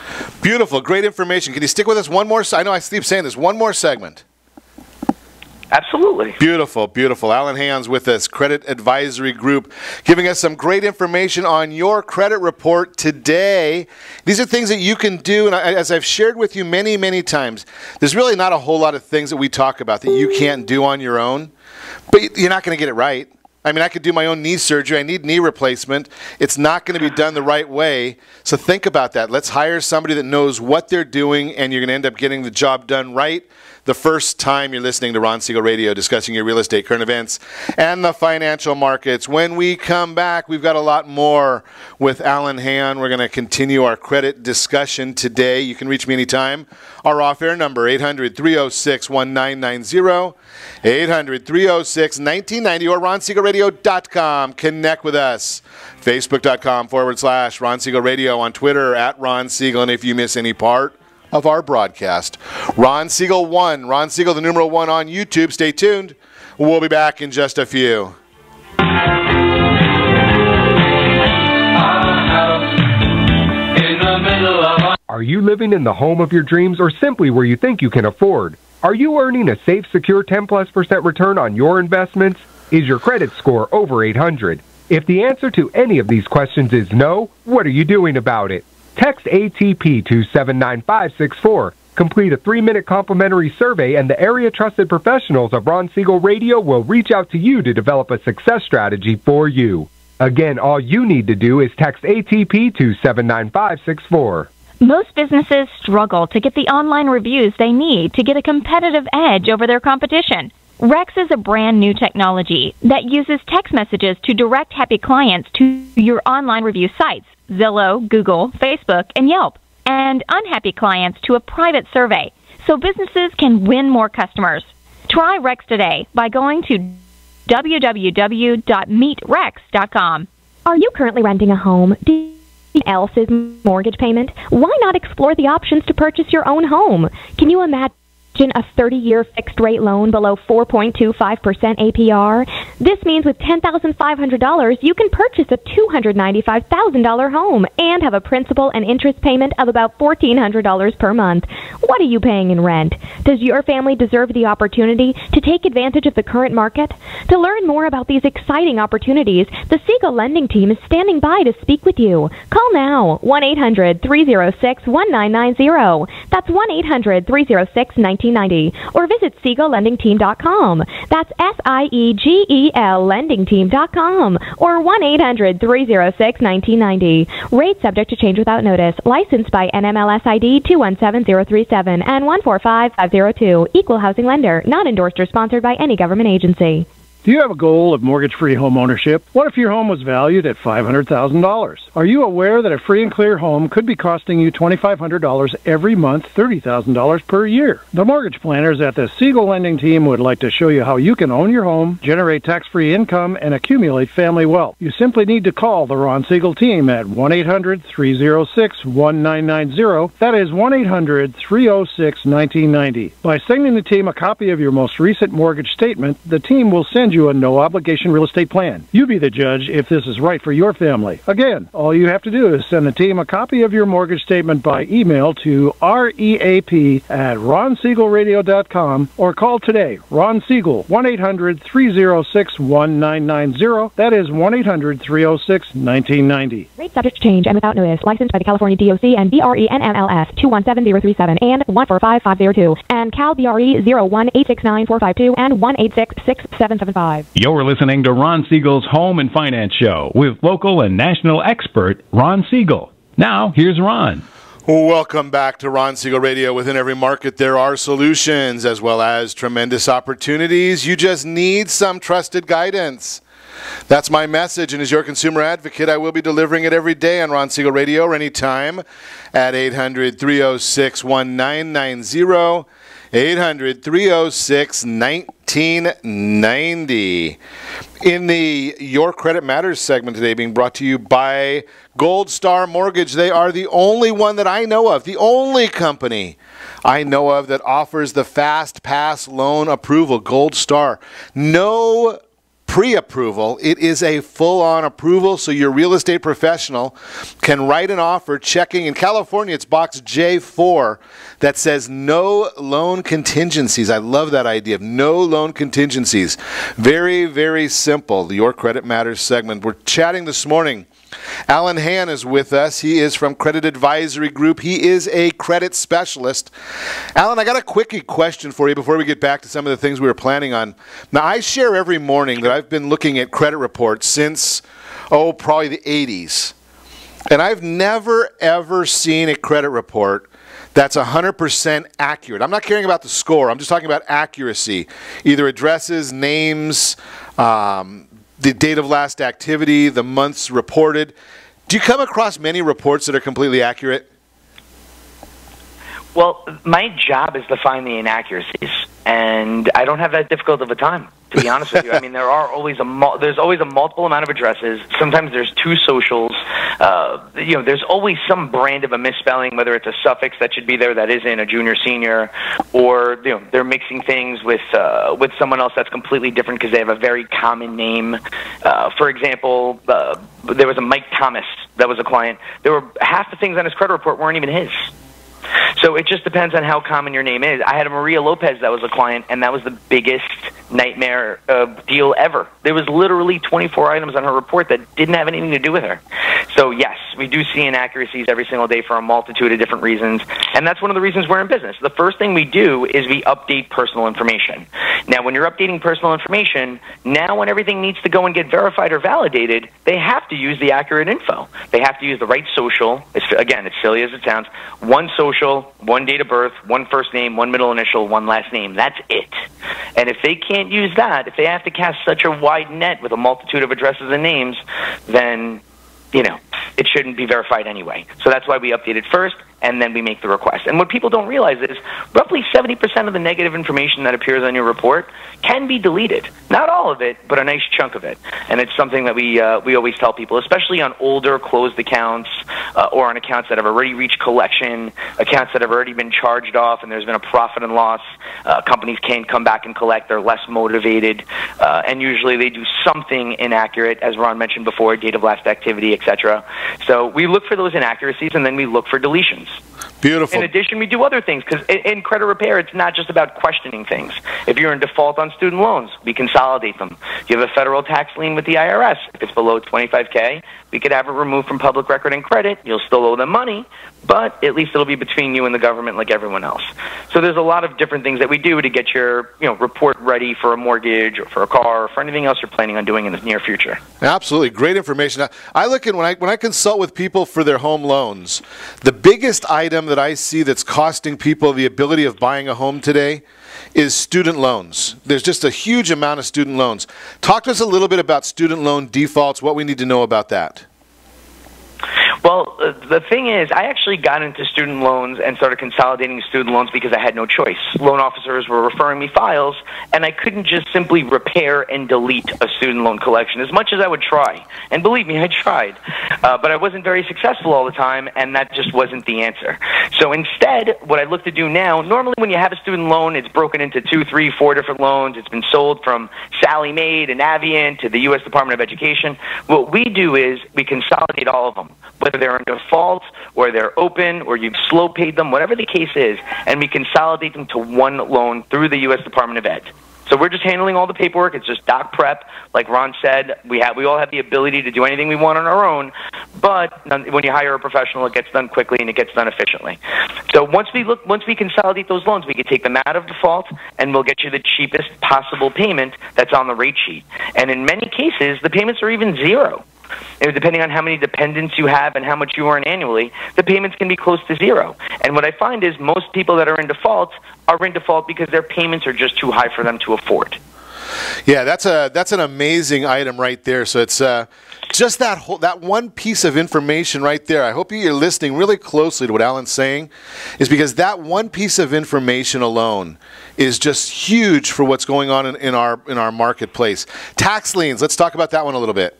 Beautiful. Great information. Can you stick with us one more? I know I keep saying this. One more segment. Absolutely. Beautiful, beautiful. Alan Hayon's with us, Credit Advisory Group, giving us some great information on your credit report today. These are things that you can do, and as I've shared with you many, many times, there's really not a whole lot of things that we talk about that you can't do on your own, but you're not going to get it right. I mean, I could do my own knee surgery. I need knee replacement. It's not going to be done the right way. So think about that. Let's hire somebody that knows what they're doing, and you're going to end up getting the job done right the first time you're listening to Ron Siegel Radio discussing your real estate, current events, and the financial markets. When we come back, we've got a lot more with Alan Hayon. We're going to continue our credit discussion today. You can reach me anytime. Our off-air number, 800-306-1990, 800-306-1990, or RonSiegelRadio.com. Connect with us. Facebook.com/Ron Siegel Radio, on Twitter @Ron Siegel. And if you miss any part of our broadcast, Ron Siegel 1, Ron Siegel, the numeral 1 on YouTube. Stay tuned. We'll be back in just a few. Are you living in the home of your dreams, or simply where you think you can afford? Are you earning a safe, secure 10+% return on your investments? Is your credit score over 800? If the answer to any of these questions is no, what are you doing about it? Text ATP to 79564. Complete a 3-minute complimentary survey, and the area-trusted professionals of Ron Siegel Radio will reach out to you to develop a success strategy for you. Again, all you need to do is text ATP to 79564. Most businesses struggle to get the online reviews they need to get a competitive edge over their competition. Rex is a brand new technology that uses text messages to direct happy clients to your online review sites, Zillow, Google, Facebook, and Yelp, and unhappy clients to a private survey, so businesses can win more customers. Try Rex today by going to www.meetrex.com. Are you currently renting a home? Do you need else's mortgage payment? Why not explore the options to purchase your own home? Can you imagine a 30-year fixed-rate loan below 4.25% APR? This means with $10,500, you can purchase a $295,000 home and have a principal and interest payment of about $1,400 per month. What are you paying in rent? Does your family deserve the opportunity to take advantage of the current market? To learn more about these exciting opportunities, the Siegel Lending Team is standing by to speak with you. Call now, 1-800-306-1990. That's 1-800-306-1990. Or visit SiegelLendingTeam.com. That's SIEGEL LendingTeam.com. Or 1-800-306-1990. Rate subject to change without notice. Licensed by NMLS ID 217037 and 145502. Equal housing lender. Not endorsed or sponsored by any government agency. Do you have a goal of mortgage-free home ownership? What if your home was valued at $500,000? Are you aware that a free and clear home could be costing you $2,500 every month, $30,000 per year? The mortgage planners at the Siegel Lending Team would like to show you how you can own your home, generate tax-free income, and accumulate family wealth. You simply need to call the Ron Siegel Team at 1-800-306-1990. That is 1-800-306-1990. By sending the team a copy of your most recent mortgage statement, the team will send you a no-obligation real estate plan. You be the judge if this is right for your family. Again, all you have to do is send the team a copy of your mortgage statement by email to reap@ronsiegelradio.com or call today. Ron Siegel, 1-800-306-1990. That is 1-800-306-1990. Rate subject to change and without notice. Licensed by the California DOC and BRE NMLS 217037 and 145502 and Cal BRE 0186945 and 1866775. You're listening to Ron Siegel's Home and Finance Show with local and national expert Ron Siegel. Now, here's Ron. Welcome back to Ron Siegel Radio. Within every market, there are solutions as well as tremendous opportunities. You just need some trusted guidance. That's my message, and as your consumer advocate, I will be delivering it every day on Ron Siegel Radio or anytime at 800-306-1990. 800-306-1990. In the Your Credit Matters segment today, being brought to you by Gold Star Mortgage. They are the only one that I know of, the only company I know of that offers the Fast Pass loan approval. Gold Star. No pre-approval. It is a full-on approval, so your real estate professional can write an offer checking. In California, it's box J4 that says no loan contingencies. I love that idea of no loan contingencies. Very, very simple. The Your Credit Matters segment. We're chatting this morning. Alan Hayon is with us. He is from Credit Advisory Group. He is a credit specialist. Alan, I got a quickie question for you before we get back to some of the things we were planning on. Now, I share every morning that I've been looking at credit reports since, probably the 80s. And I've never, ever seen a credit report that's 100% accurate. I'm not caring about the score. I'm just talking about accuracy. Either addresses, names, the date of last activity, the months reported. Do you come across many reports that are completely accurate? Well, my job is to find the inaccuracies, and I don't have that difficult of a time, to be honest with you. I mean, there's always a multiple amount of addresses. Sometimes there's two socials. There's always some brand of a misspelling, whether it's a suffix that should be there that isn't, a junior, senior, or they're mixing things with someone else that's completely different because they have a very common name. For example, there was a Mike Thomas that was a client. There were half the things on his credit report weren't even his. So it just depends on how common your name is. I had a Maria Lopez that was a client, and that was the biggest nightmare deal ever. There was literally 24 items on her report that didn't have anything to do with her. So So yes, we do see inaccuracies every single day for a multitude of different reasons, and that's one of the reasons we're in business. The first thing we do is we update personal information. Now, when you're updating personal information, now when everything needs to go and get verified or validated, they have to use the accurate info. They have to use the right social. Again, it's silly as it sounds. One social, one date of birth, one first name, one middle initial, one last name. That's it. And if they can't use that, if they have to cast such a wide net with a multitude of addresses and names, then, you know, it shouldn't be verified anyway. So that's why we update it first, and then we make the request. And what people don't realize is roughly 70% of the negative information that appears on your report can be deleted. Not all of it, but a nice chunk of it. And it's something that we always tell people, especially on older closed accounts or on accounts that have already reached collection, accounts that have already been charged off and there's been a profit and loss. Companies can't come back and collect. They're less motivated. And usually they do something inaccurate, as Ron mentioned before, date of last activity, etc. So we look for those inaccuracies, and then we look for deletions. Beautiful. In addition, we do other things, because in credit repair, it's not just about questioning things. If you're in default on student loans, we consolidate them. If you have a federal tax lien with the IRS, if it's below $25K, we could have it removed from public record and credit. You'll still owe them money, but at least it'll be between you and the government like everyone else. So there's a lot of different things that we do to get your report ready for a mortgage or for a car or for anything else you're planning on doing in the near future. Absolutely. Great information. I look at when I consult with people for their home loans, the biggest item that I see that's costing people the ability of buying a home today is student loans. There's just a huge amount of student loans. Talk to us a little bit about student loan defaults, what we need to know about that. Well, the thing is, I actually got into student loans and started consolidating student loans because I had no choice. Loan officers were referring me files, and I couldn't just simply repair and delete a student loan collection, as much as I would try. And believe me, I tried. But I wasn't very successful all the time, and that just wasn't the answer. So instead, what I look to do now, normally when you have a student loan, it's broken into 2, 3, 4 different loans. It's been sold from Sallie Mae and Navient to the U.S. Department of Education. What we do is we consolidate all of them, whether they're in default or they're open or you've slow paid them, whatever the case is, and we consolidate them to one loan through the U.S. Department of Ed. So we're just handling all the paperwork. It's just doc prep. Like Ron said, we all have the ability to do anything we want on our own, but when you hire a professional, it gets done quickly and it gets done efficiently. So once we consolidate those loans, we can take them out of default, and we'll get you the cheapest possible payment that's on the rate sheet. And in many cases, the payments are even zero. Depending on how many dependents you have and how much you earn annually, the payments can be close to zero. And what I find is most people that are in default because their payments are just too high for them to afford. Yeah, that's an amazing item right there. So it's just that one piece of information right there. I hope you're listening really closely to what Alan's saying, is because that one piece of information alone is just huge for what's going on in our marketplace. Tax liens. Let's talk about that one a little bit.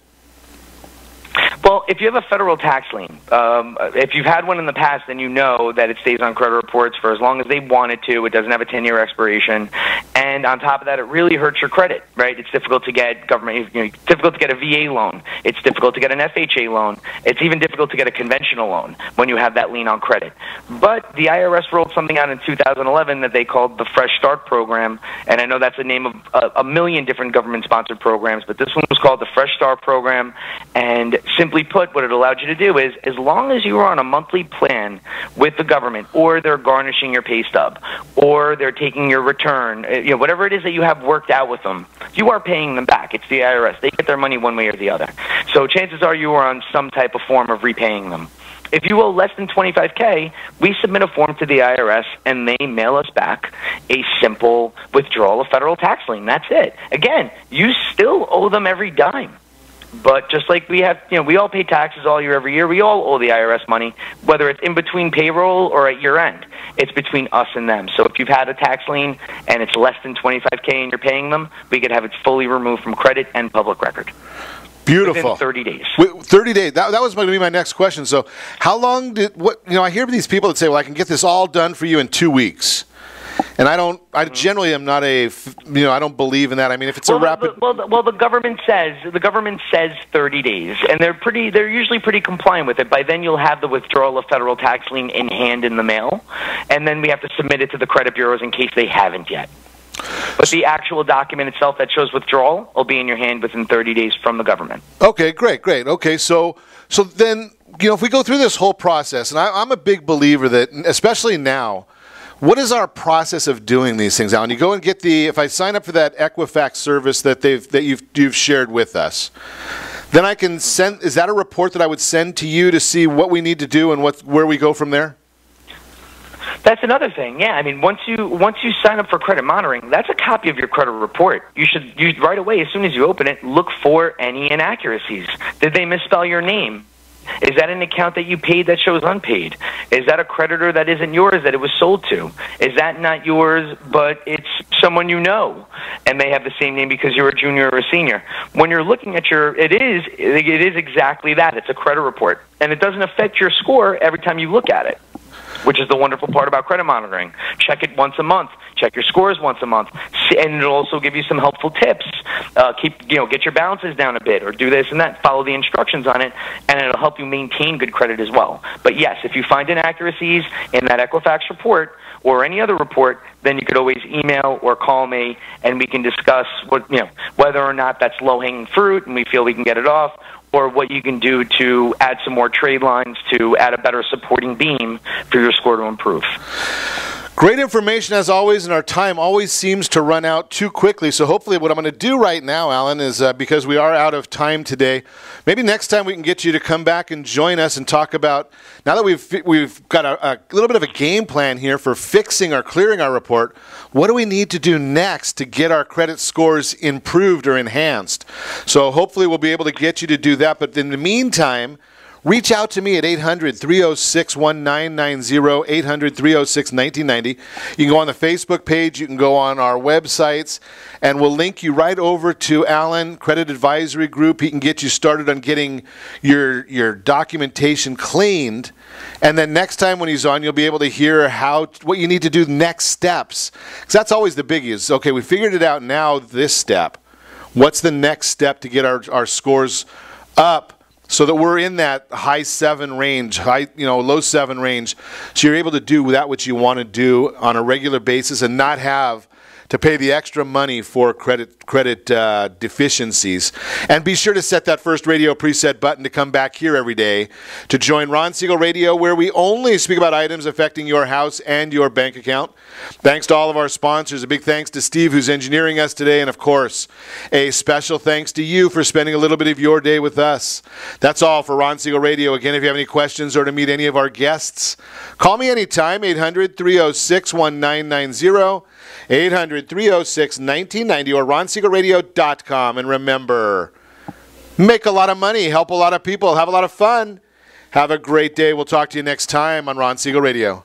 Well, if you have a federal tax lien, if you've had one in the past, then you know that it stays on credit reports for as long as they want it to. It doesn't have a 10-year expiration, and on top of that, it really hurts your credit. Right? It's difficult to get it's difficult to get a VA loan. It's difficult to get an FHA loan. It's even difficult to get a conventional loan when you have that lien on credit. But the IRS rolled something out in 2011 that they called the Fresh Start Program, and I know that's the name of a million different government-sponsored programs, but this one was called the Fresh Start Program, and simply put, what it allowed you to do is, as long as you were on a monthly plan with the government, or they're garnishing your pay stub, or they're taking your return, whatever it is that you have worked out with them, you are paying them back. It's the IRS. They get their money one way or the other. So chances are you are on some type of form of repaying them. If you owe less than $25K, we submit a form to the IRS, and they mail us back a simple withdrawal of federal tax lien. That's it. Again, you still owe them every dime. But just like we have, we all pay taxes all year, every year. We all owe the IRS money, whether it's in between payroll or at year end. It's between us and them. So if you've had a tax lien and it's less than $25K and you're paying them, we could have it fully removed from credit and public record. Beautiful. Within 30 days. 30 days. That was going to be my next question. So how long I hear these people that say, well, I can get this all done for you in 2 weeks. And I generally am not I don't believe in that. I mean, if it's a rapid... Well, the government says 30 days, and they're usually pretty compliant with it. By then, you'll have the withdrawal of federal tax lien in hand in the mail, and then we have to submit it to the credit bureaus in case they haven't yet. But the actual document itself that shows withdrawal will be in your hand within 30 days from the government. Okay, great. Okay, so then, if we go through this whole process, and I'm a big believer that, especially now, what is our process of doing these things, Alan? You go and get if I sign up for that Equifax service that you've shared with us, then I can send. Is that a report that I would send to you to see what we need to do and where we go from there? That's another thing. Yeah, I mean, once you sign up for credit monitoring, that's a copy of your credit report. You should right away, as soon as you open it, look for any inaccuracies. Did they misspell your name? Is that an account that you paid that shows unpaid? Is that a creditor that isn't yours that it was sold to? Is that not yours, but it's someone you know, and they have the same name because you're a junior or a senior? When you're looking at it is exactly that. It's a credit report, and it doesn't affect your score every time you look at it, which is the wonderful part about credit monitoring. Check it once a month. Check your scores once a month, and it'll also give you some helpful tips. Get your balances down a bit, or do this and that. Follow the instructions on it, and it'll help you maintain good credit as well. But yes, if you find inaccuracies in that Equifax report or any other report, then you could always email or call me, and we can discuss whether or not that's low-hanging fruit, and we feel we can get it off, or what you can do to add some more trade lines to add a better supporting beam for your score to improve. Great information as always, and our time always seems to run out too quickly. So hopefully what I'm going to do right now, Alan, is because we are out of time today, maybe next time we can get you to come back and join us and talk about, now that we've got a little bit of a game plan here for fixing or clearing our report, what do we need to do next to get our credit scores improved or enhanced? So hopefully we'll be able to get you to do that. But in the meantime, reach out to me at 800-306-1990, 800-306-1990. You can go on the Facebook page, you can go on our websites, and we'll link you right over to Alan Credit Advisory Group. He can get you started on getting your documentation cleaned. And then next time when he's on, you'll be able to hear what you need to do next steps. Because that's always the biggie is, okay, we figured it out, now this step. What's the next step to get our scores up? So that we're in that high 7 range, low 7 range, so you're able to do that which you want to do on a regular basis and not have to pay the extra money for credit deficiencies. And be sure to set that first radio preset button to come back here every day to join Ron Siegel Radio, where we only speak about items affecting your house and your bank account. Thanks to all of our sponsors. A big thanks to Steve, who's engineering us today. And, of course, a special thanks to you for spending a little bit of your day with us. That's all for Ron Siegel Radio. Again, if you have any questions or to meet any of our guests, call me anytime, 800-306-1990. 800-306-1990 or ronsiegelradio.com. And remember, make a lot of money, help a lot of people, have a lot of fun. Have a great day. We'll talk to you next time on Ron Siegel Radio.